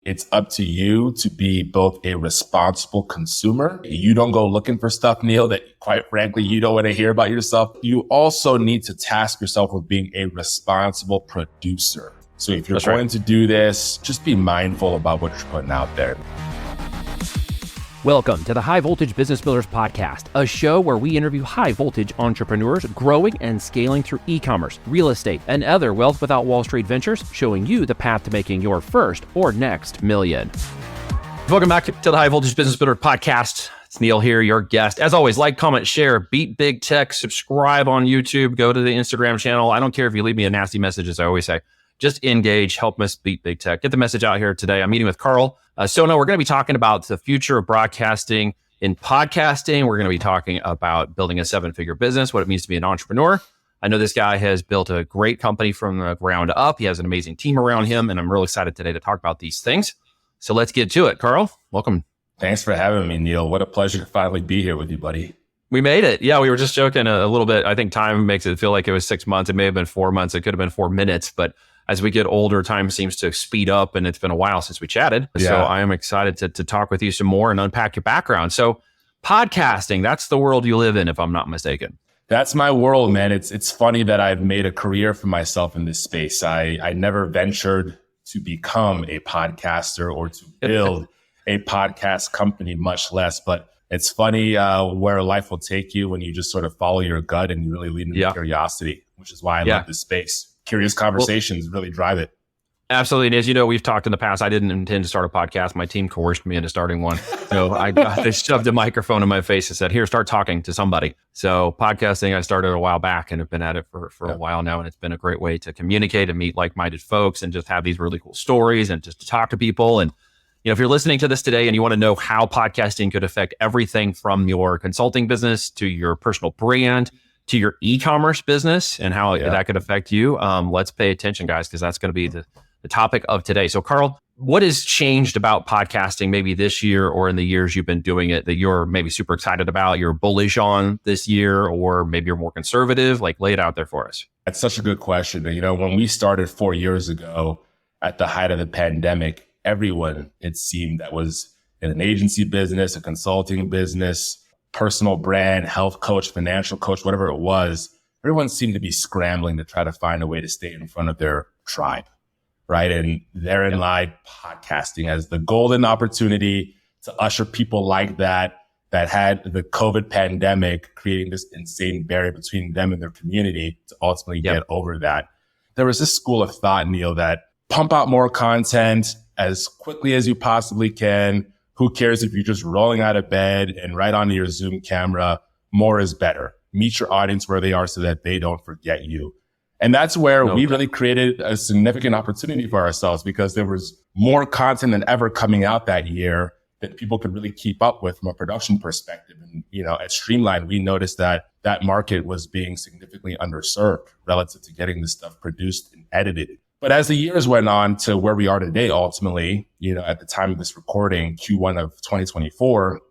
It's up to you to be both a responsible consumer. You don't go looking for stuff, Neil, that quite frankly, you don't want to hear about yourself. You also need to task yourself with being a responsible producer. So if you're going to do this, just be mindful about what you're putting out there. Welcome to the High Voltage Business Builders Podcast, a show where we interview high voltage entrepreneurs growing and scaling through e-commerce, real estate, and other wealth without Wall Street ventures, showing you the path to making your first or next million. Welcome back to the High Voltage Business Builder Podcast. It's Neil here, your guest. As always, like, comment, share, beat big tech, subscribe on YouTube, go to the Instagram channel. I don't care if you leave me a nasty message, as I always say. Just engage, help us beat big tech. Get the message out here today. I'm meeting with Karl. Sona, we're going to be talking about the future of broadcasting in podcasting. We're going to be talking about building a seven-figure business, what it means to be an entrepreneur. I know this guy has built a great company from the ground up. He has an amazing team around him, and I'm really excited today to talk about these things. So let's get to it. Karl, welcome. Thanks for having me, Neil. What a pleasure to finally be here with you, buddy. We made it. Yeah, we were just joking a little bit. I think time makes it feel like it was 6 months. It may have been 4 months. It could have been 4 minutes, but as we get older, time seems to speed up, and it's been a while since we chatted. Yeah. So I am excited to talk with you some more and unpack your background. So podcasting, that's the world you live in, if I'm not mistaken. That's my world, man. It's funny that I've made a career for myself in this space. I never ventured to become a podcaster or to build a podcast company, much less. But it's funny where life will take you when you just sort of follow your gut and you really lead into curiosity, which is why I love this space. Curious conversations really drive it. Absolutely. And as you know, we've talked in the past, I didn't intend to start a podcast. My team coerced me into starting one. So they shoved a microphone in my face and said, here, start talking to somebody. So podcasting, I started a while back and have been at it for a while now. And it's been a great way to communicate and meet like-minded folks and just have these really cool stories and just to talk to people. And if you're listening to this today and you want to know how podcasting could affect everything from your consulting business to your personal brand, to your e-commerce business and how that could affect you, let's pay attention, guys, because that's going to be the topic of today. So, Karl, what has changed about podcasting maybe this year or in the years you've been doing it that you're maybe super excited about, you're bullish on this year, or maybe you're more conservative? Like, lay it out there for us. That's such a good question. When we started 4 years ago at the height of the pandemic, everyone, it seemed, that was in an agency business, a consulting business, personal brand, health coach, financial coach, whatever it was, everyone seemed to be scrambling to try to find a way to stay in front of their tribe, right? And therein lied podcasting as the golden opportunity to usher people like that had the COVID pandemic creating this insane barrier between them and their community to ultimately get over that. There was this school of thought, Neil, that pump out more content as quickly as you possibly can. Who cares if you're just rolling out of bed and right onto your Zoom camera? More is better. Meet your audience where they are so that they don't forget you. And that's where we really created a significant opportunity for ourselves, because there was more content than ever coming out that year that people could really keep up with from a production perspective. And, at Streamline, we noticed that market was being significantly underserved relative to getting this stuff produced and edited. But as the years went on to where we are today, ultimately, at the time of this recording, Q1 of 2024,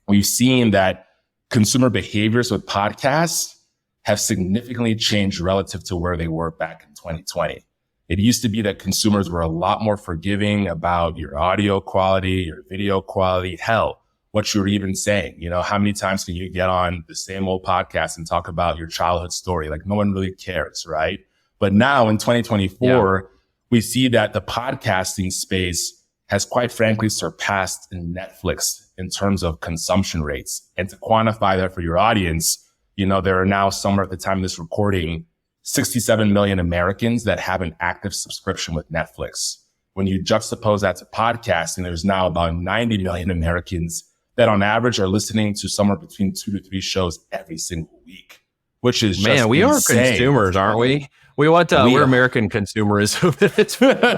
we've seen that consumer behaviors with podcasts have significantly changed relative to where they were back in 2020. It used to be that consumers were a lot more forgiving about your audio quality, your video quality, hell, what you were even saying. How many times can you get on the same old podcast and talk about your childhood story? Like, no one really cares, right? But now in 2024, we see that the podcasting space has quite frankly surpassed Netflix in terms of consumption rates. And to quantify that for your audience, there are now somewhere at the time of this recording, 67 million Americans that have an active subscription with Netflix. When you juxtapose that to podcasting, there's now about 90 million Americans that on average are listening to somewhere between 2 to 3 shows every single week, which is just we insane. Are consumers, aren't we? We want we're American consumerism.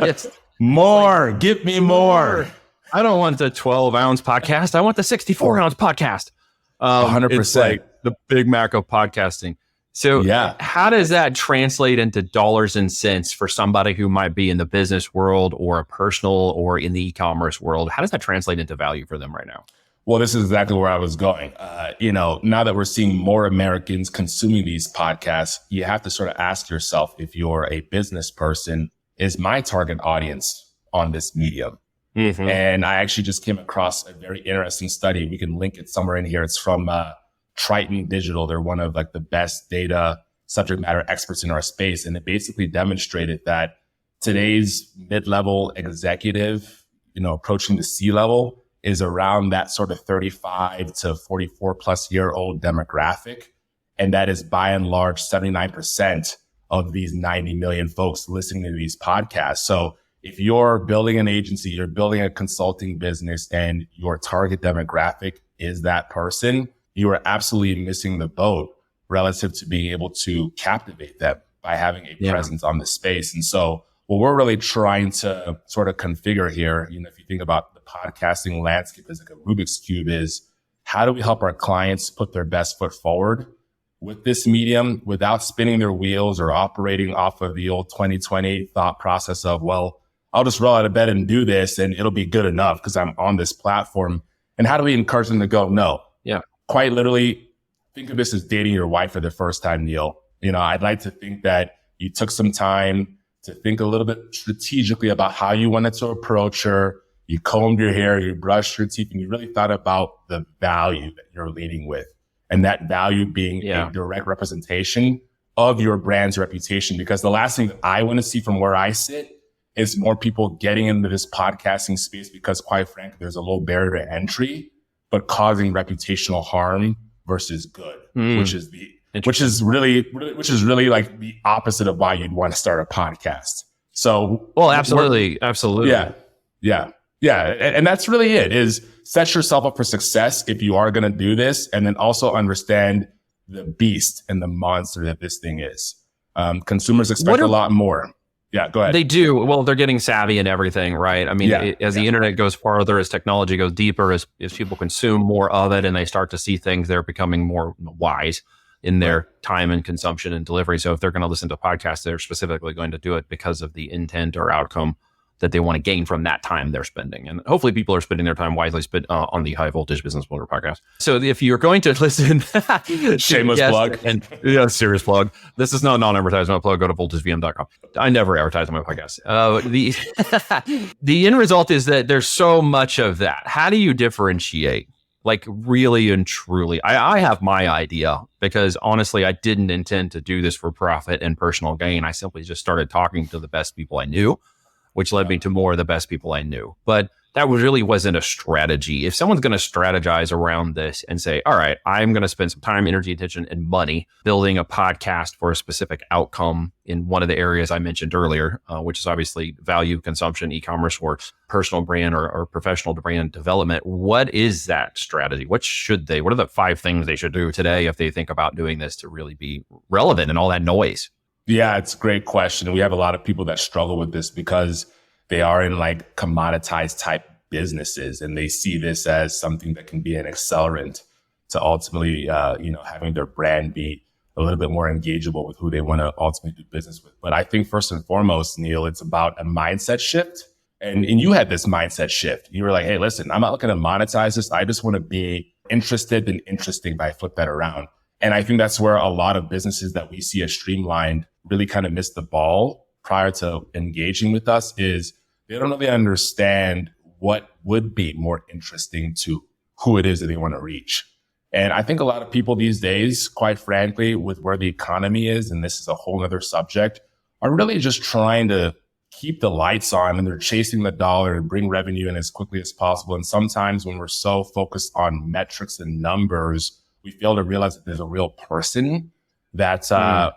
It's more. Give me more. I don't want the 12-ounce podcast. I want the 64-ounce podcast. 100%. It's like the Big Mac of podcasting. So how does that translate into dollars and cents for somebody who might be in the business world or a personal or in the e-commerce world? How does that translate into value for them right now? Well, this is exactly where I was going. Now that we're seeing more Americans consuming these podcasts, you have to sort of ask yourself, if you're a business person, is my target audience on this medium? And I actually just came across a very interesting study. We can link it somewhere in here. It's from Triton Digital. They're one of like the best data subject matter experts in our space. And it basically demonstrated that today's mid-level executive, approaching the C-level is around that sort of 35 to 44 plus year old demographic. And that is by and large 79% of these 90 million folks listening to these podcasts. So if you're building an agency, you're building a consulting business, and your target demographic is that person, you are absolutely missing the boat relative to being able to captivate them by having a presence on the space. And so what we're really trying to sort of configure here, if you think about the podcasting landscape as like a Rubik's Cube, is how do we help our clients put their best foot forward with this medium without spinning their wheels or operating off of the old 2020 thought process of, well, I'll just roll out of bed and do this and it'll be good enough because I'm on this platform. And how do we encourage them to go, no, quite literally, think of this as dating your wife for the first time, Neil. I'd like to think that you took some time to think a little bit strategically about how you wanted to approach her. You combed your hair, you brushed your teeth, and you really thought about the value that you're leading with. And that value being a direct representation of your brand's reputation. Because the last thing that I want to see from where I sit is more people getting into this podcasting space because, quite frankly, there's a low barrier to entry, but causing reputational harm versus good, which is really like the opposite of why you'd want to start a podcast. So, absolutely. Yeah. And that's really it, is set yourself up for success if you are going to do this. And then also understand the beast and the monster that this thing is. Consumers expect a lot more. Yeah, go ahead. They do. Well, they're getting savvy and everything, right? I mean, as the internet goes farther, as technology goes deeper, as people consume more of it and they start to see things, they're becoming more wise in their time and consumption and delivery. So if they're going to listen to podcasts, they're specifically going to do it because of the intent or outcome that they want to gain from that time they're spending. And hopefully people are spending their time wisely on the High Voltage Business Builder podcast. So if you're going to listen... Shameless plug. And serious plug. This is not a non-advertisement plug. Go to voltagevm.com. I never advertise on my podcast. The end result is that there's so much of that. How do you differentiate? Like really and truly. I have my idea because honestly, I didn't intend to do this for profit and personal gain. I simply just started talking to the best people I knew, which led me to more of the best people I knew. But that really wasn't a strategy. If someone's going to strategize around this and say, all right, I'm going to spend some time, energy, attention, and money building a podcast for a specific outcome in one of the areas I mentioned earlier, which is obviously value consumption, e-commerce, or personal brand or professional brand development. What is that strategy? What are the 5 things they should do today if they think about doing this to really be relevant in all that noise? Yeah, it's a great question. We have a lot of people that struggle with this because they are in like commoditized type businesses and they see this as something that can be an accelerant to ultimately, having their brand be a little bit more engageable with who they want to ultimately do business with. But I think first and foremost, Neil, it's about a mindset shift. And you had this mindset shift. You were like, hey, listen, I'm not looking to monetize this. I just want to be interested and interesting by flip that around. And I think that's where a lot of businesses that we see as streamlined really kind of miss the ball prior to engaging with us, is they don't really understand what would be more interesting to who it is that they want to reach. And I think a lot of people these days, quite frankly, with where the economy is, and this is a whole other subject, are really just trying to keep the lights on, and they're chasing the dollar and bring revenue in as quickly as possible. And sometimes when we're so focused on metrics and numbers, we fail to realize that there's a real person that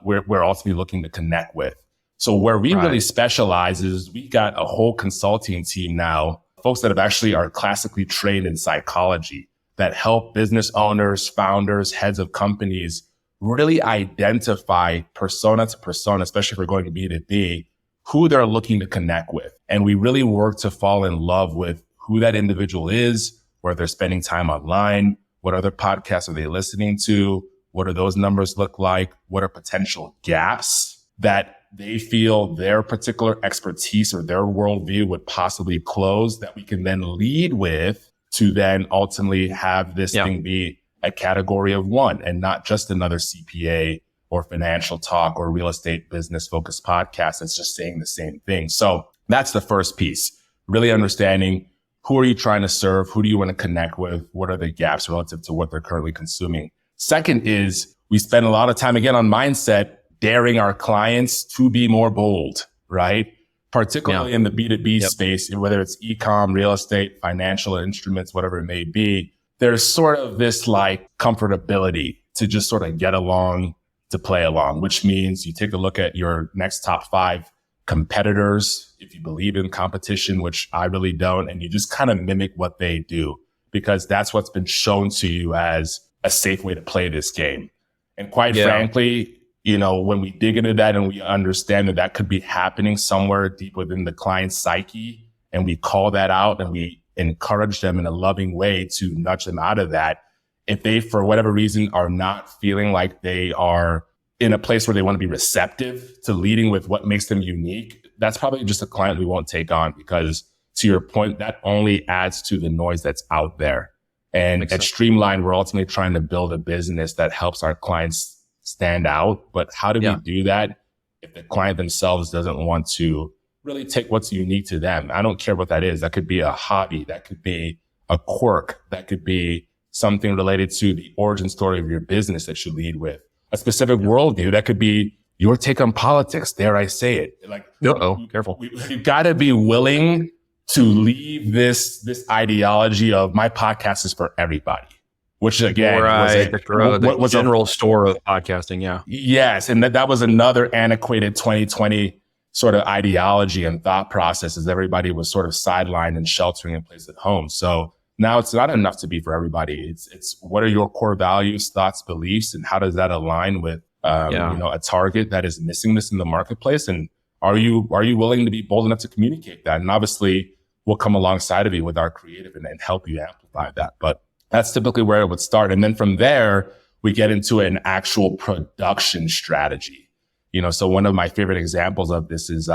we're ultimately looking to connect with. So where we really specialize is we got a whole consulting team now, folks that are classically trained in psychology, that help business owners, founders, heads of companies really identify persona to persona, especially if we're going to B2B, who they're looking to connect with. And we really work to fall in love with who that individual is, where they're spending time online, what other podcasts are they listening to, what do those numbers look like, what are potential gaps that they feel their particular expertise or their worldview would possibly close, that we can then lead with to then ultimately have this thing be a category of one and not just another CPA or financial talk or real estate business focused podcast that's just saying the same thing. So that's the first piece, really understanding who are you trying to serve? Who do you want to connect with? What are the gaps relative to what they're currently consuming? Second is we spend a lot of time again on mindset, daring our clients to be more bold, right? Particularly in the B2B space, whether it's e-com, real estate, financial instruments, whatever it may be, there's sort of this like comfortability to just sort of get along, to play along, which means you take a look at your next top 5 competitors, if you believe in competition, which I really don't, and you just kind of mimic what they do, because that's what's been shown to you as a safe way to play this game. And quite frankly, you know, when we dig into that and we understand that that could be happening somewhere deep within the client's psyche, and we call that out and we encourage them in a loving way to nudge them out of that, if they, for whatever reason, are not feeling like they are in a place where they want to be receptive to leading with what makes them unique, that's probably just a client we won't take on, because to your point, that only adds to the noise that's out there. And at Streamline, we're ultimately trying to build a business that helps our clients stand out. But how do we do that if the client themselves doesn't want to really take what's unique to them? I don't care what that is. That could be a hobby. That could be a quirk. That could be something related to the origin story of your business that you lead with. A specific worldview. That could be your take on politics. Dare I say it? Like, careful. You've got to be willing to leave this ideology of my podcast is for everybody, which again was a general store of podcasting. Yeah. Yes. And that was another antiquated 2020 sort of ideology and thought process, as everybody was sort of sidelined and sheltering in place at home. So now it's not enough to be for everybody. It's what are your core values, thoughts, beliefs, and how does that align with, a target that is missing this in the marketplace? And are you willing to be bold enough to communicate that? And obviously we'll come alongside of you with our creative and help you amplify that. But that's typically where it would start. And then from there, we get into an actual production strategy. You know, so one of my favorite examples of this is,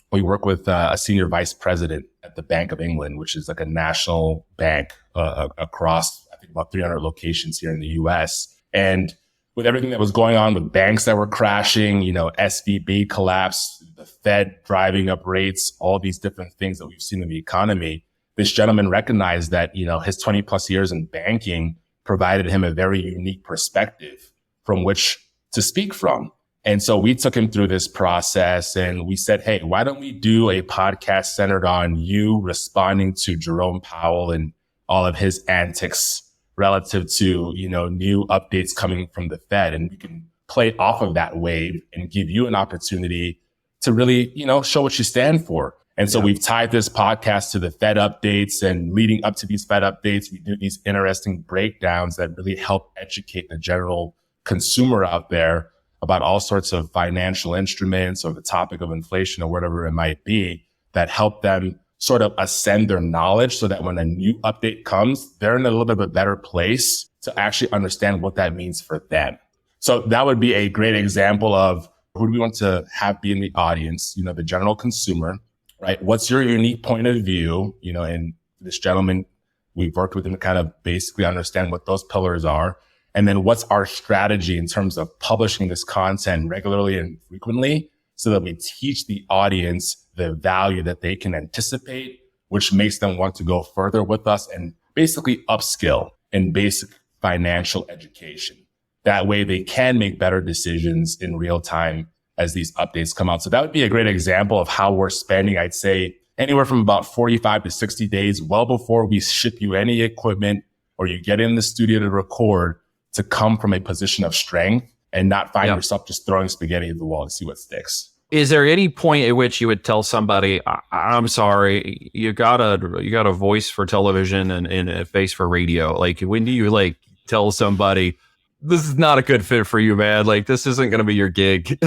we work with a senior vice president at the Bank of England, which is like a national bank across, I think, about 300 locations here in the US. And with everything that was going on with banks that were crashing, you know, SVB collapse, the Fed driving up rates, all these different things that we've seen in the economy, this gentleman recognized that, you know, his 20 plus years in banking provided him a very unique perspective from which to speak from. And so we took him through this process and we said, hey, why don't we do a podcast centered on you responding to Jerome Powell and all of his antics relative to, you know, new updates coming from the Fed. And we can play off of that wave and give you an opportunity to really, you know, show what you stand for. And so we've tied this podcast to the Fed updates, and leading up to these Fed updates, we do these interesting breakdowns that really help educate the general consumer out there about all sorts of financial instruments or the topic of inflation or whatever it might be, that help them sort of ascend their knowledge so that when a new update comes, they're in a little bit of a better place to actually understand what that means for them. So that would be a great example of who do we want to have be in the audience, you know, the general consumer, right? What's your unique point of view? You know, and this gentleman, we've worked with him to kind of basically understand what those pillars are. And then what's our strategy in terms of publishing this content regularly and frequently so that we teach the audience the value that they can anticipate, which makes them want to go further with us and basically upskill in basic financial education. That way they can make better decisions in real time as these updates come out. So that would be a great example of how we're spending, I'd say, anywhere from about 45 to 60 days, well before we ship you any equipment or you get in the studio to record, to come from a position of strength and not find yourself just throwing spaghetti at the wall to see what sticks. Is there any point at which you would tell somebody, I'm sorry, you got a voice for television and a face for radio? Like, when do you like tell somebody, this is not a good fit for you, man? Like, this isn't going to be your gig.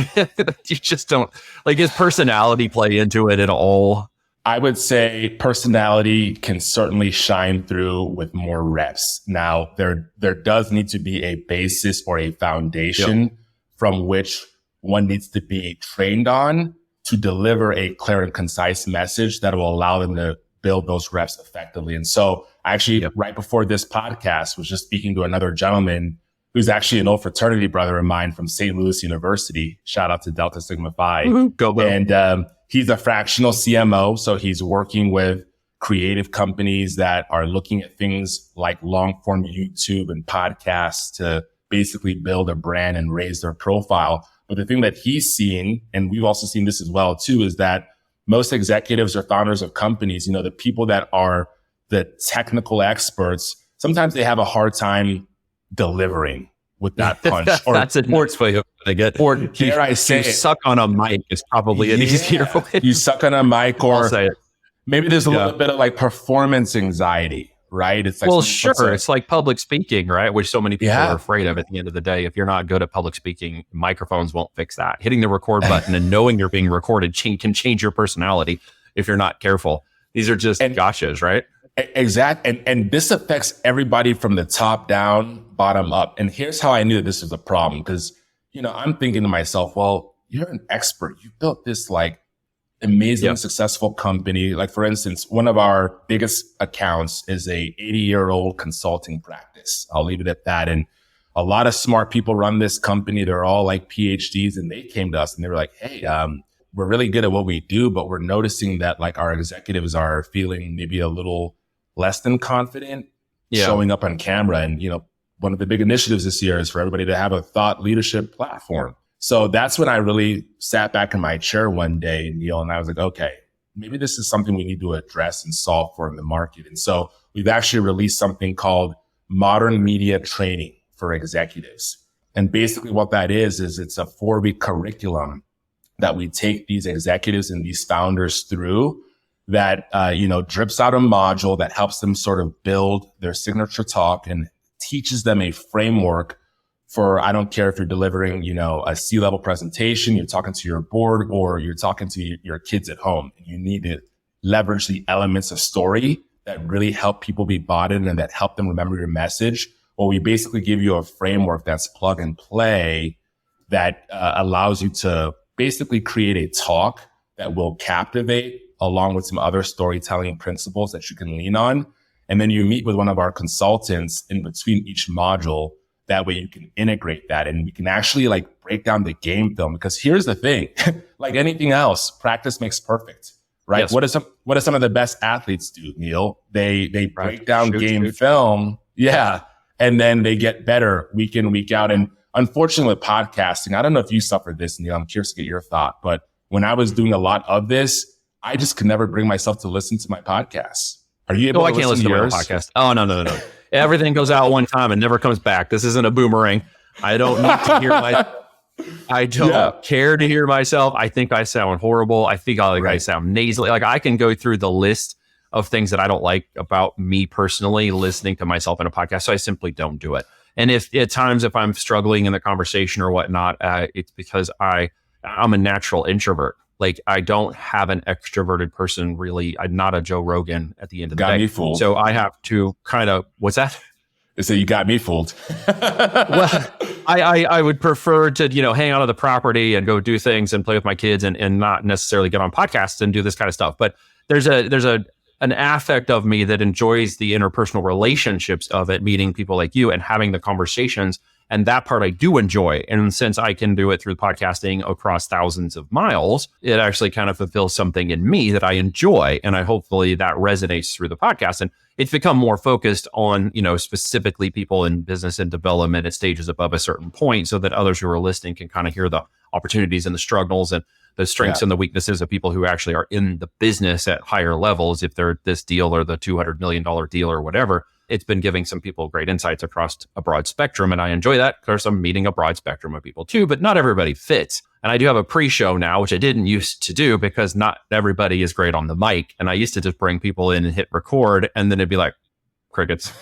You just don't, like, his personality play into it at all? I would say personality can certainly shine through with more reps. Now, there does need to be a basis or a foundation from which one needs to be trained on to deliver a clear and concise message that will allow them to build those reps effectively. And so actually, right before this podcast, was just speaking to another gentleman who's actually an old fraternity brother of mine from St. Louis University. Shout out to Delta Sigma Phi. Mm-hmm. Go, Bill. And he's a fractional CMO. So he's working with creative companies that are looking at things like long form YouTube and podcasts to basically build a brand and raise their profile. But the thing that he's seen, and we've also seen this as well too, is that most executives or founders of companies, the people that are the technical experts, sometimes they have a hard time delivering with that punch. That's a sports way of putting it. Or dare I say, suck on a mic is probably an easier way. You suck on a mic, or maybe there's a little bit of like performance anxiety, right? It's like, well, sure. It's like public speaking, right? Which so many people are afraid of at the end of the day. If you're not good at public speaking, microphones won't fix that. Hitting the record button and knowing you're being recorded can change your personality if you're not careful. These are just gotchas, right? Exactly. And this affects everybody from the top down, bottom up. And here's how I knew that this was a problem. Because, I'm thinking to myself, well, you're an expert. You built this like amazing, successful company. Like, for instance, one of our biggest accounts is a 80-year-old consulting practice. I'll leave it at that. And a lot of smart people run this company. They're all like PhDs, and they came to us and they were like, hey, we're really good at what we do, but we're noticing that like our executives are feeling maybe a little less than confident showing up on camera. And, one of the big initiatives this year is for everybody to have a thought leadership platform. So that's when I really sat back in my chair one day, Neil, and I was like, okay, maybe this is something we need to address and solve for in the market. And so we've actually released something called Modern Media Training for Executives. And basically what that is it's a 4-week curriculum that we take these executives and these founders through that, drips out a module that helps them sort of build their signature talk and teaches them a framework for, I don't care if you're delivering, a C-level presentation, you're talking to your board, or you're talking to your kids at home. You need to leverage the elements of story that really help people be bought in and that help them remember your message. Well, we basically give you a framework that's plug and play that allows you to basically create a talk that will captivate along with some other storytelling principles that you can lean on. And then you meet with one of our consultants in between each module. That way you can integrate that and we can actually like break down the game film. Because here's the thing, like anything else, practice makes perfect, right? Yes. What do some of the best athletes do, Neil? They break down game film. Yeah. And then they get better week in, week out. And unfortunately with podcasting, I don't know if you suffered this, Neil, I'm curious to get your thought, but when I was doing a lot of this, I just could never bring myself to listen to my podcasts. Are you able to listen to yours? My podcast. Oh, no. Everything goes out one time and never comes back. This isn't a boomerang. I don't need to hear I don't care to hear myself. I think I sound horrible. I think I sound nasally. Like I can go through the list of things that I don't like about me personally listening to myself in a podcast. So I simply don't do it. And if at times, if I'm struggling in the conversation or whatnot, it's because I'm a natural introvert. Like I don't have an extroverted person really. I'm not a Joe Rogan at the end of the day. Got me fooled. So I have to kind of, what's that? So you got me fooled. Well, I would prefer to, hang out on the property and go do things and play with my kids and not necessarily get on podcasts and do this kind of stuff. But there's an affect of me that enjoys the interpersonal relationships of it, meeting people like you and having the conversations. And that part I do enjoy. And since I can do it through podcasting across thousands of miles, it actually kind of fulfills something in me that I enjoy. And hopefully that resonates through the podcast. And it's become more focused on, specifically people in business and development at stages above a certain point so that others who are listening can kind of hear the opportunities and the struggles and the strengths and the weaknesses of people who actually are in the business at higher levels, if they're this deal or the $200 million deal or whatever. It's been giving some people great insights across a broad spectrum. And I enjoy that. Of course, I'm meeting a broad spectrum of people too, but not everybody fits. And I do have a pre-show now, which I didn't used to do because not everybody is great on the mic. And I used to just bring people in and hit record and then it'd be like crickets.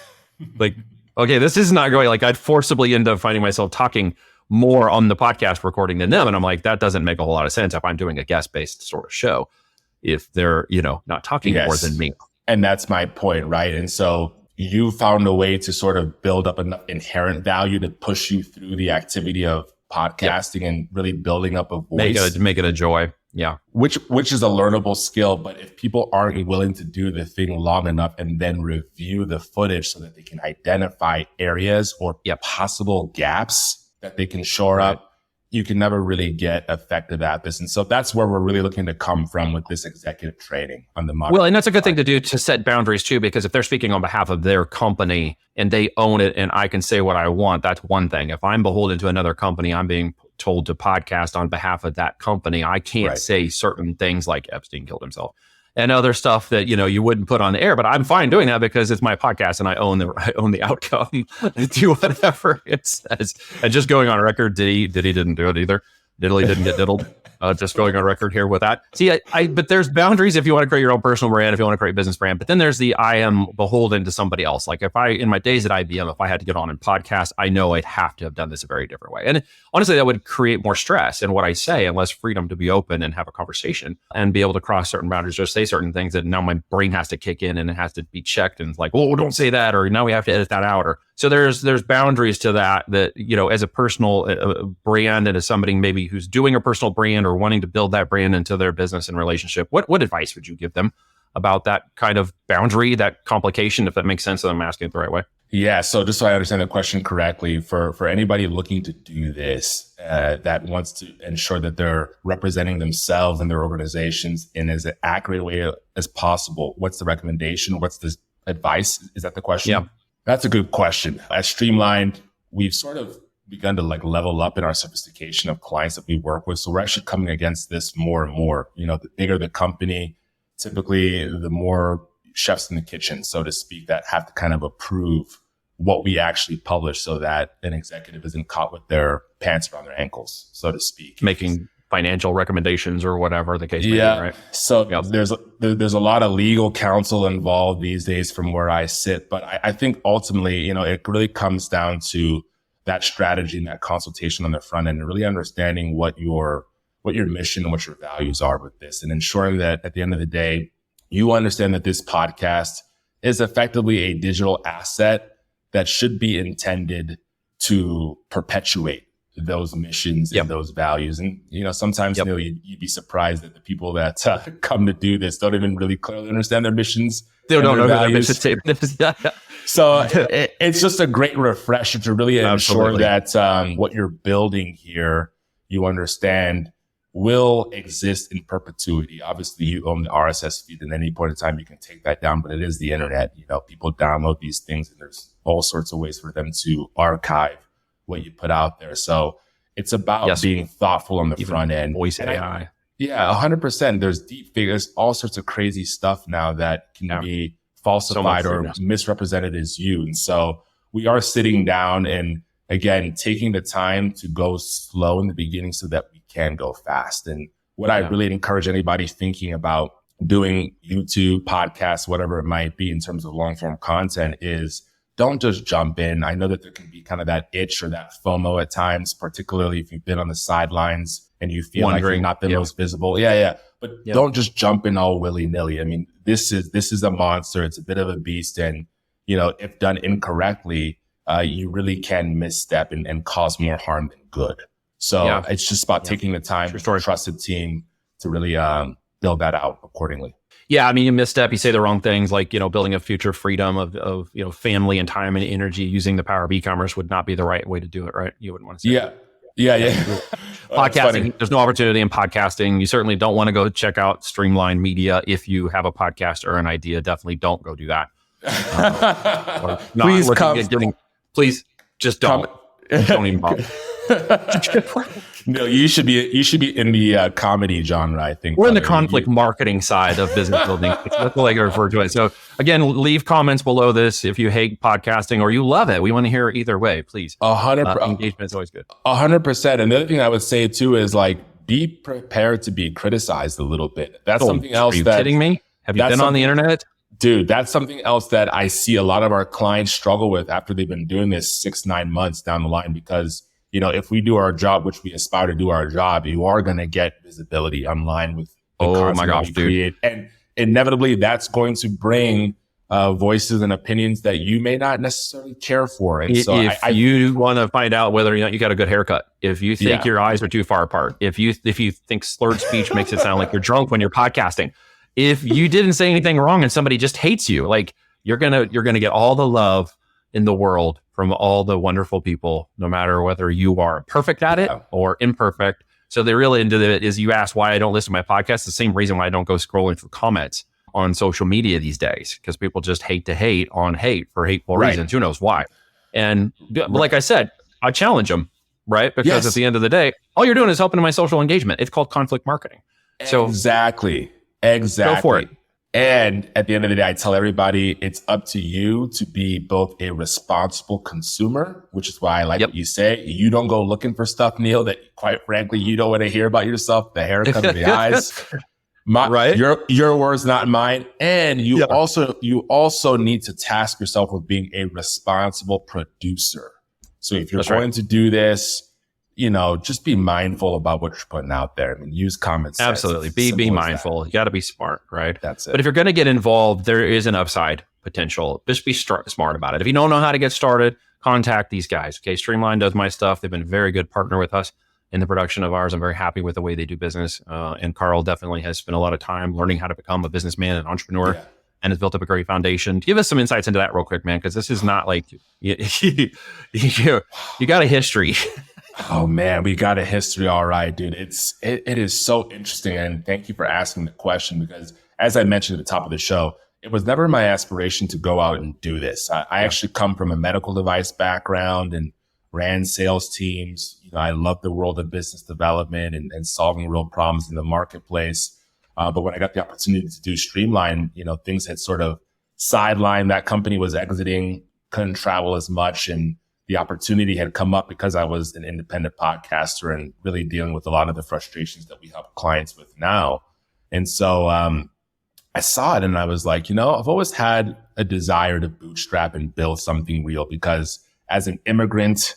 Like, okay, this is not going. Like I'd forcibly end up finding myself talking more on the podcast recording than them. And I'm like, that doesn't make a whole lot of sense if I'm doing a guest-based sort of show, if they're, not talking more than me. And that's my point, right? And so you found a way to sort of build up enough inherent value to push you through the activity of podcasting and really building up a voice. Make it a joy. Yeah. Which is a learnable skill. But if people aren't willing to do the thing long enough and then review the footage so that they can identify areas or possible gaps that they can shore up, you can never really get effective at this. And so that's where we're really looking to come from with this executive training on the market. Well, and that's a good thing to do, to set boundaries too, because if they're speaking on behalf of their company and they own it and I can say what I want, that's one thing. If I'm beholden to another company, I'm being told to podcast on behalf of that company. I can't say certain things like Epstein killed himself and other stuff that, you wouldn't put on the air, but I'm fine doing that because it's my podcast and I own the outcome. Do whatever it says. And just going on record, Diddy didn't do it either. Diddly didn't get diddled. Just going on record here with that. See, but there's boundaries if you want to create your own personal brand, if you want to create a business brand. But then there's I am beholden to somebody else. Like in my days at IBM, if I had to get on and podcast, I know I'd have to have done this a very different way. And honestly, that would create more stress in what I say and less freedom to be open and have a conversation and be able to cross certain boundaries or say certain things that now my brain has to kick in and it has to be checked. And it's like, well, don't say that, or now we have to edit that out. Or so there's boundaries to that, as a personal brand and as somebody maybe who's doing a personal brand or wanting to build that brand into their business and relationship, what advice would you give them about that kind of boundary, that complication, if that makes sense, that I'm asking it the right way? Yeah. So just so I understand the question correctly, for anybody looking to do this, that wants to ensure that they're representing themselves and their organizations in as accurate way as possible, what's the recommendation? What's the advice? Is that the question? Yeah. That's a good question. At Streamlined, we've sort of begun to level up in our sophistication of clients that we work with. So we're actually coming against this more and more. The bigger the company, typically the more chefs in the kitchen, so to speak, that have to kind of approve what we actually publish so that an executive isn't caught with their pants around their ankles, so to speak. Making financial recommendations or whatever the case may be, right? So there's a lot of legal counsel involved these days from where I sit. But I think ultimately, it really comes down to that strategy and that consultation on the front end and really understanding what your mission and what your values are with this, and ensuring that at the end of the day, you understand that this podcast is effectively a digital asset that should be intended to perpetuate those missions and those values. And, sometimes, you'd be surprised that the people that come to do this don't even really clearly understand their missions. They don't know their mission. So it's just a great refresher to really ensure that what you're building here, you understand will exist in perpetuity. Obviously, you own the RSS feed, and at any point in time, you can take that down, but it is the internet. People download these things, and there's all sorts of ways for them to archive what you put out there. So it's about being thoughtful on the front end. Voice AI. 100%. There's deep figures, all sorts of crazy stuff now that can be falsified or misrepresented as you. And so we are sitting down and, again, taking the time to go slow in the beginning so that we can go fast. And what I really encourage anybody thinking about doing YouTube, podcasts, whatever it might be in terms of long form content is don't just jump in. I know that there can be kind of that itch or that FOMO at times, particularly if you've been on the sidelines and you feel like you're not the most visible. But don't just jump in all willy nilly. I mean, this is a monster. It's a bit of a beast. And, if done incorrectly, you really can misstep and cause more harm than good. So it's just about taking the time with a trusted team to really build that out accordingly. Yeah, I mean, you misstep, you say the wrong things, like, building a future freedom of family and time and energy using the power of e-commerce would not be the right way to do it, right? You wouldn't want to say that. Podcasting, there's no opportunity in podcasting. You certainly don't want to go check out Streamline Media if you have a podcast or an idea. Definitely don't go do that. Please just don't. Don't even bother. No, you should be in the comedy genre, I think. We're in the conflict marketing side of business building. That's the way I refer to it. So again, leave comments below this if you hate podcasting or you love it. We want to hear either way, please. 100%. Engagement is always good. 100%. And the other thing I would say too is be prepared to be criticized a little bit. That's something else. Are you kidding me? Have you been on the internet? Dude, that's something else that I see a lot of our clients struggle with after they've been doing this 6-9 months down the line, because if we do our job, which we aspire to do our job, you are going to get visibility online with the content that you create. And inevitably, that's going to bring voices and opinions that you may not necessarily care for. And so if you want to find out whether you got a good haircut, if you think your eyes are too far apart, if you think slurred speech makes it sound like you're drunk when you're podcasting, if you didn't say anything wrong and somebody just hates you, you're gonna get all the love in the world from all the wonderful people, no matter whether you are perfect at it or imperfect. So the real end of it is you ask why I don't listen to my podcast. The same reason why I don't go scrolling through comments on social media these days, because people just hate to hate on hate for hateful reasons. Who knows why? And but like I said, I challenge them, right? Because at the end of the day, all you're doing is helping my social engagement. It's called conflict marketing. So Exactly. Go for it. And at the end of the day, I tell everybody it's up to you to be both a responsible consumer, which is why I like what you say. You don't go looking for stuff, Neil, that quite frankly, you don't want to hear about yourself, the haircut, the eyes. Your words, not mine. And you also need to task yourself with being a responsible producer. So if you're going to do this, just be mindful about what you're putting out there. I mean, use common sense. Absolutely. Be mindful. You got to be smart, right? That's it. But if you're going to get involved, there is an upside potential. Just be smart about it. If you don't know how to get started, contact these guys. Okay. Streamline does my stuff. They've been a very good partner with us in the production of ours. I'm very happy with the way they do business. And Karl definitely has spent a lot of time learning how to become a businessman and entrepreneur and has built up a great foundation. Give us some insights into that real quick, man, because this is not like you got a history. Oh man, we got a history. All right, dude. It is so interesting. And thank you for asking the question, because as I mentioned at the top of the show, it was never my aspiration to go out and do this. I actually come from a medical device background and ran sales teams. I love the world of business development and solving real problems in the marketplace. But when I got the opportunity to do Streamline, things had sort of sidelined. That company was exiting, couldn't travel as much, and the opportunity had come up because I was an independent podcaster and really dealing with a lot of the frustrations that we help clients with now. And so I saw it and I was like, I've always had a desire to bootstrap and build something real, because as an immigrant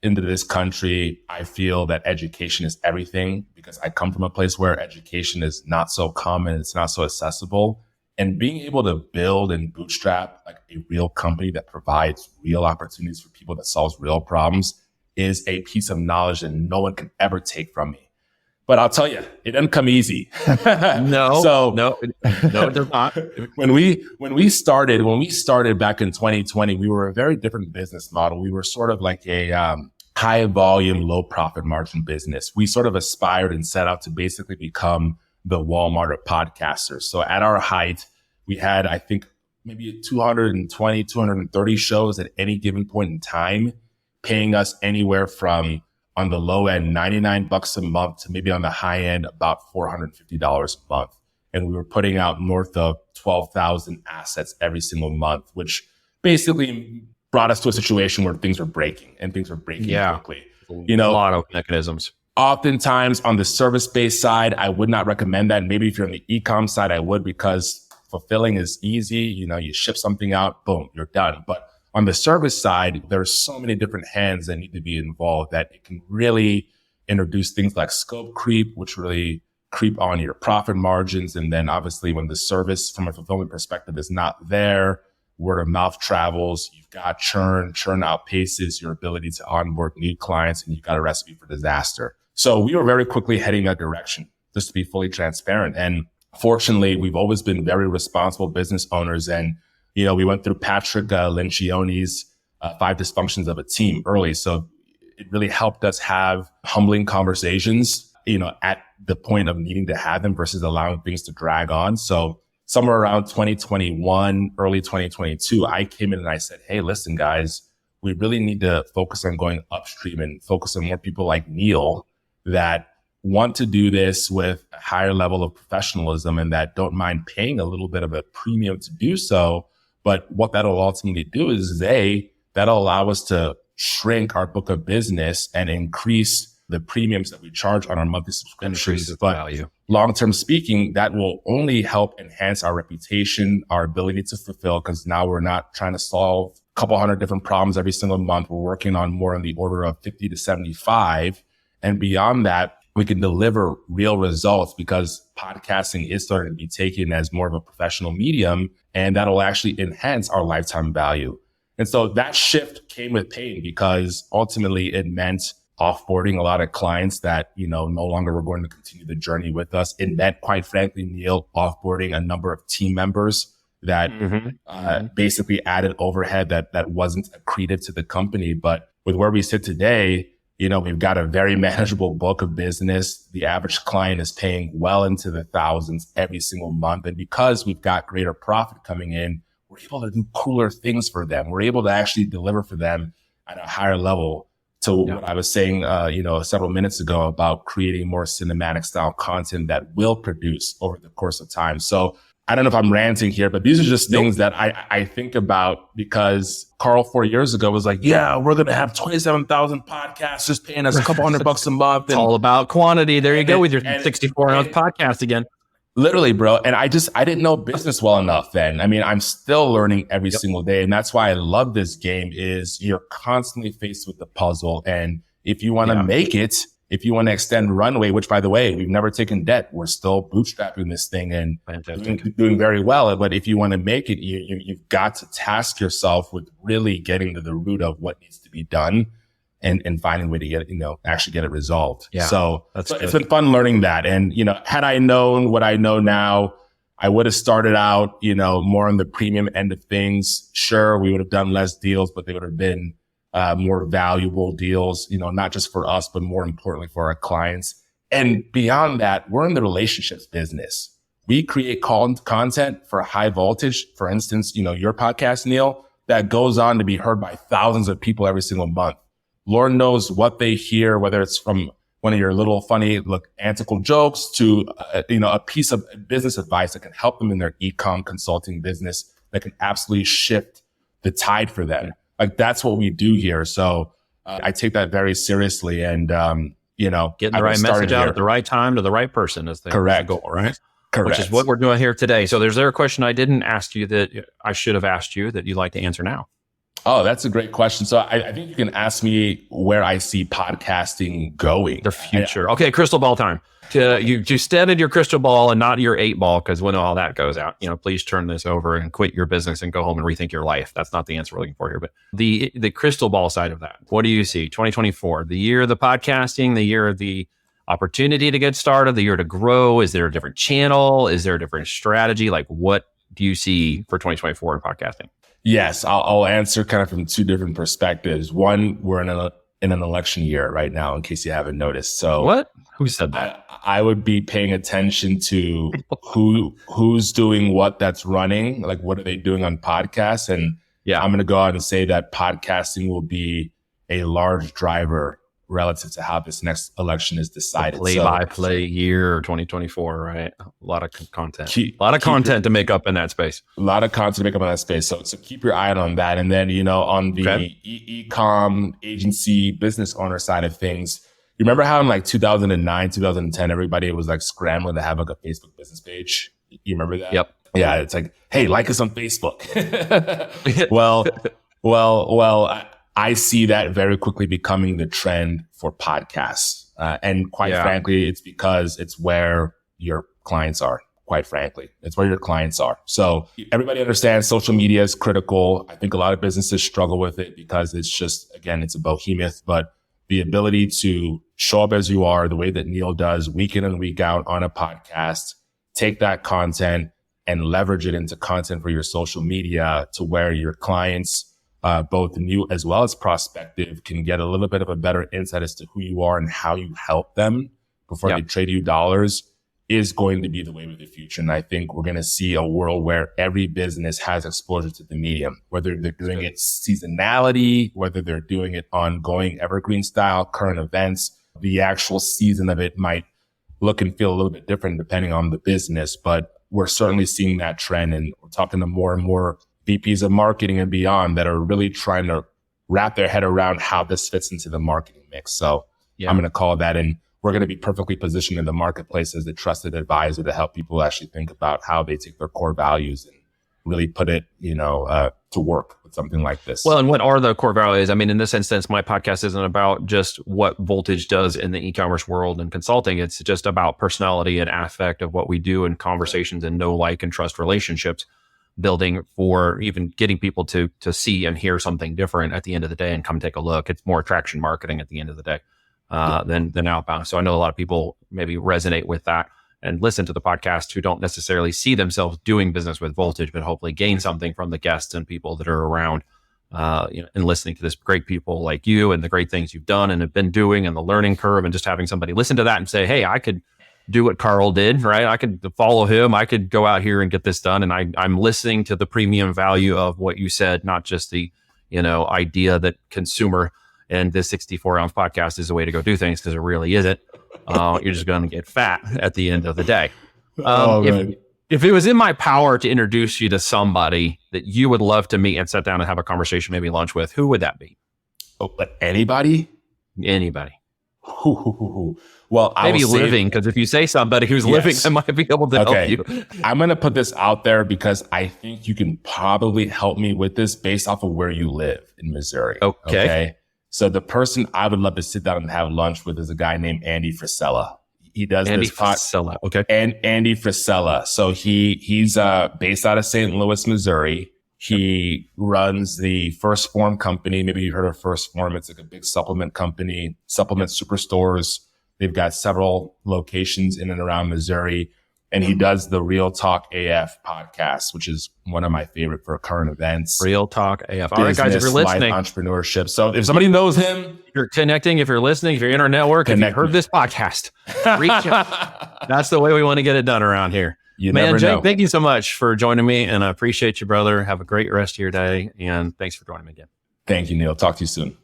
into this country, I feel that education is everything, because I come from a place where education is not so common. It's not so accessible. And being able to build and bootstrap like a real company that provides real opportunities for people, that solves real problems, is a piece of knowledge that no one can ever take from me. But I'll tell you, it doesn't come easy. No, it does not. When we started back in 2020, we were a very different business model. We were sort of like a high volume, low profit margin business. We sort of aspired and set out to basically become the Walmart of podcasters. So at our height, we had, I think, maybe 220, 230 shows at any given point in time, paying us anywhere from, on the low end, $99 a month to maybe on the high end, about $450 a month. And we were putting out north of 12,000 assets every single month, which basically brought us to a situation where things were breaking, and things were breaking quickly. A lot of mechanisms. Oftentimes on the service-based side, I would not recommend that. Maybe if you're on the e-com side, I would, because fulfilling is easy. You ship something out, boom, you're done. But on the service side, there's so many different hands that need to be involved that it can really introduce things like scope creep, which really creep on your profit margins. And then obviously when the service from a fulfillment perspective is not there, word of mouth travels, you've got churn outpaces your ability to onboard new clients, and you've got a recipe for disaster. So we were very quickly heading that direction, just to be fully transparent. And fortunately, we've always been very responsible business owners. And, we went through Patrick Lencioni's 5 Dysfunctions of a Team early. So it really helped us have humbling conversations, at the point of needing to have them versus allowing things to drag on. So somewhere around 2021, early 2022, I came in and I said, hey, listen, guys, we really need to focus on going upstream and focus on more people like Neil that want to do this with a higher level of professionalism and that don't mind paying a little bit of a premium to do so. But what that'll ultimately do is that'll allow us to shrink our book of business and increase the premiums that we charge on our monthly subscriptions. But long-term speaking, that will only help enhance our reputation, our ability to fulfill, because now we're not trying to solve a couple hundred different problems every single month. We're working on more in the order of 50 to 75. And beyond that, we can deliver real results, because podcasting is starting to be taken as more of a professional medium, and that'll actually enhance our lifetime value. And so that shift came with pain, because ultimately it meant offboarding a lot of clients that, no longer were going to continue the journey with us. It meant, quite frankly, Neil, offboarding a number of team members that basically added overhead that wasn't accretive to the company. But with where we sit today, we've got a very manageable book of business. The average client is paying well into the thousands every single month. And because we've got greater profit coming in, we're able to do cooler things for them. We're able to actually deliver for them at a higher level to what I was saying, several minutes ago about creating more cinematic style content that will produce over the course of time. So I don't know if I'm ranting here, but these are just things that I think about because Karl 4 years ago was like, yeah, we're going to have 27,000 podcasters paying us a couple $100 a month. It's all about quantity. There you go with your 64-ounce podcast again. Literally, bro. And I didn't know business well enough then. I mean, I'm still learning every single day. And that's why I love this game is you're constantly faced with the puzzle. And if you want to make it, if you want to extend runway, which by the way, we've never taken debt. We're still bootstrapping this thing and doing very well. But if you want to make it, you've got to task yourself with really getting to the root of what needs to be done and finding a way to get it, actually get it resolved. Yeah, so it's been fun learning that. And, had I known what I know now, I would have started out, more on the premium end of things. Sure, we would have done less deals, but they would have been more valuable deals, not just for us, but more importantly for our clients. And beyond that, we're in the relationships business. We create content for high voltage. For instance, your podcast, Neil, that goes on to be heard by thousands of people every single month. Lord knows what they hear, whether it's from one of your little funny, antical jokes to, a piece of business advice that can help them in their e-com consulting business that can absolutely shift the tide for them. Like that's what we do here. So I take that very seriously and, getting the right message out at the right time to the right person is the goal, right? Correct. Which is what we're doing here today. So there's a question I didn't ask you that I should have asked you that you'd like to answer now. Oh, that's a great question. So I think you can ask me where I see podcasting going. The future. Okay, crystal ball time. You stand in your crystal ball and not your 8-ball, because when all that goes out, please turn this over and quit your business and go home and rethink your life. That's not the answer we're looking for here. But the crystal ball side of that, what do you see? 2024, the year of the podcasting, the year of the opportunity to get started, the year to grow. Is there a different channel? Is there a different strategy? Like what do you see for 2024 in podcasting? Yes, I'll answer kind of from two different perspectives. One, we're in an election year right now, in case you haven't noticed. So what? Who said that? I would be paying attention to who's doing what that's running. Like, what are they doing on podcasts? And I'm going to go out and say that podcasting will be a large driver relative to how this next election is decided. Play-by-play year 2024, right? A lot of content. A lot of content to make up in that space. A lot of content to make up in that space. So keep your eye on that. And then, on the e-com agency business owner side of things, you remember how in like 2009, 2010, everybody was like scrambling to have like a Facebook business page? You remember that? Yep. Yeah. It's like, hey, like us on Facebook. Well, I see that very quickly becoming the trend for podcasts. And quite frankly, it's because it's where your clients are. Quite frankly, it's where your clients are. So everybody understands social media is critical. I think a lot of businesses struggle with it because it's just, again, it's a behemoth, but the ability to show up as you are, the way that Neil does week in and week out on a podcast, take that content and leverage it into content for your social media to where your clients, both new as well as prospective, can get a little bit of a better insight as to who you are and how you help them before they trade you dollars, is going to be the way of the future. And I think we're going to see a world where every business has exposure to the medium, whether they're doing it seasonality, whether they're doing it ongoing evergreen style, current events. The actual season of it might look and feel a little bit different depending on the business, but we're certainly seeing that trend. And we're talking to more and more VPs of marketing and beyond that are really trying to wrap their head around how this fits into the marketing mix. So I'm going to call that, and we're going to be perfectly positioned in the marketplace as a trusted advisor to help people actually think about how they take their core values and really put it, to work with something like this. Well, and what are the core values? I mean, in this instance, my podcast isn't about just what Voltage does in the e-commerce world and consulting. It's just about personality and affect of what we do in conversations and know, like, and trust relationships, building for even getting people to see and hear something different at the end of the day and come take a look. It's more attraction marketing at the end of the day than outbound. So I know a lot of people maybe resonate with that. and listen to the podcast who don't necessarily see themselves doing business with Voltage, but hopefully gain something from the guests and people that are around, and listening to this great people like you and the great things you've done and have been doing and the learning curve, and just having somebody listen to that and say, hey, I could do what Karl did, right? I could follow him. I could go out here and get this done. And I'm listening to the premium value of what you said, not just the, idea that consumer and this 64-ounce podcast is the way to go do things, because it really isn't. You're just going to get fat at the end of the day. If it was in my power to introduce you to somebody that you would love to meet and sit down and have a conversation, maybe lunch with, who would that be? Oh, but anybody? Anybody. Well, maybe living, because if you say somebody who's living, I might be able to help you. I'm going to put this out there because I think you can probably help me with this based off of where you live in Missouri. Okay. So the person I would love to sit down and have lunch with is a guy named Andy Frisella. He does Andy this Frisella. Okay. And Andy Frisella. So he's based out of St. Louis, Missouri. He runs the First Form company. Maybe you've heard of First Form. It's like a big supplement company, supplement superstores. They've got several locations in and around Missouri. And he does the Real Talk AF podcast, which is one of my favorite for current events. Real Talk AF. All right, guys, if you're listening. Life entrepreneurship. So if somebody knows him. If you're connecting, if you're listening, if you're in our network, if you've heard this podcast, reach out. That's the way we want to get it done around here. Jake, thank you so much for joining me. And I appreciate you, brother. Have a great rest of your day. And thanks for joining me again. Thank you, Neil. Talk to you soon.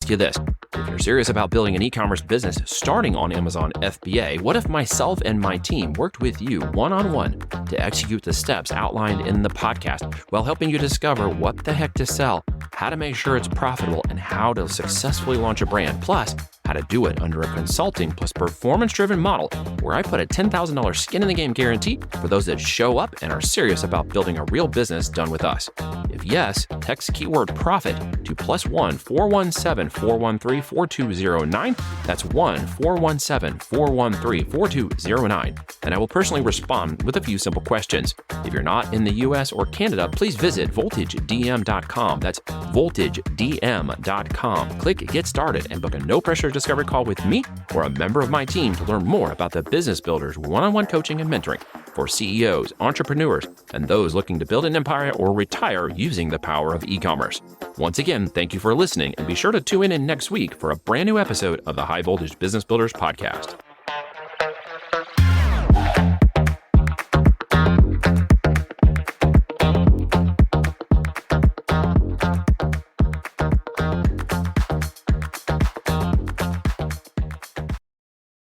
Ask you this. If you're serious about building an e-commerce business starting on Amazon FBA, what if myself and my team worked with you one-on-one to execute the steps outlined in the podcast while helping you discover what the heck to sell, how to make sure it's profitable, and how to successfully launch a brand, plus how to do it under a consulting plus performance-driven model where I put a $10,000 skin in the game guarantee for those that show up and are serious about building a real business done with us? If yes, text keyword profit to +1 417 413 4209. That's 1-417-413-4209. And I will personally respond with a few simple questions. If you're not in the US or Canada, please visit voltagedm.com. That's voltagedm.com. Click Get Started and book a no-pressure discovery call with me or a member of my team to learn more about the Business Builders one-on-one coaching and mentoring for CEOs, entrepreneurs, and those looking to build an empire or retire using the power of e-commerce. Once again, thank you for listening, and be sure to tune in next week for a brand new episode of the High Voltage Business Builders podcast.